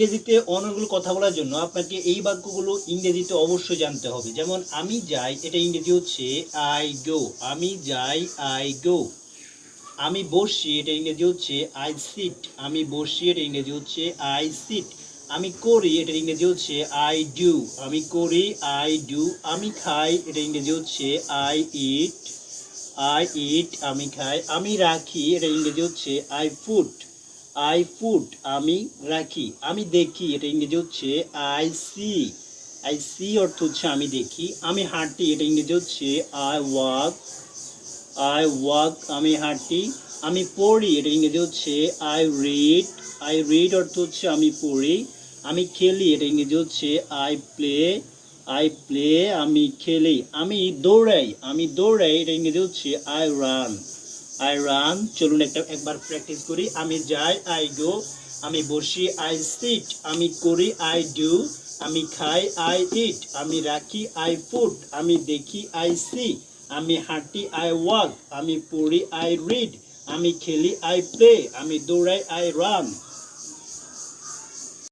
ইংরেজিতে অনেকগুলো কথা বলার জন্য আপনাকে এই বাক্যগুলো ইংরেজিতে অবশ্যই জানতে হবে। যেমন আমি যাই, এটা ইংরেজি হচ্ছে আই গো। আমি যাই, আই গো। আমি বসি, এটা ইংরেজি হচ্ছে আই সিট। আমি বসি, এটা ইংরেজি হচ্ছে আই সিট। আমি করি, এটা ইংরেজি হচ্ছে আই ডু। আমি করি, আই ডু। আমি খাই, এটা ইংরেজি হচ্ছে আই ইট। আই ইট, আমি খাই। আমি রাখি, এটা ইংরেজি হচ্ছে আই ফুড। আই ফুড, আমি রাখি। আমি দেখি, এটা ইংরেজি হচ্ছে আই সি। আই সি অর্থ হচ্ছে আমি দেখি। আমি হাঁটি, এটা ইংরেজি হচ্ছে আই ওয়াক। আই ওয়াক, আমি হাঁটি। আমি পড়ি, এটা ইংরেজি হচ্ছে আই রিড। আই রিড অর্থ হচ্ছে আমি পড়ি। আমি খেলি, এটা ইংরেজি হচ্ছে আই প্লে। আই প্লে, আমি খেলি। আমি দৌড়াই, আমি দৌড়াই, এটা ইংরেজি হচ্ছে আই রান। I run. চলুন একবার প্র্যাকটিস করি। আমি যাই, আই গো। আমি বসি, আই সিট। আমি করি, আই ডু। আমি খাই, আই ইট। আমি রাখি, আই ফুড। আমি দেখি, আই সি। আমি হাঁটি, আই ওয়াক। আমি পড়ি, আই রিড। আমি খেলি, আই প্লে। আমি দৌড়াই, আই রান।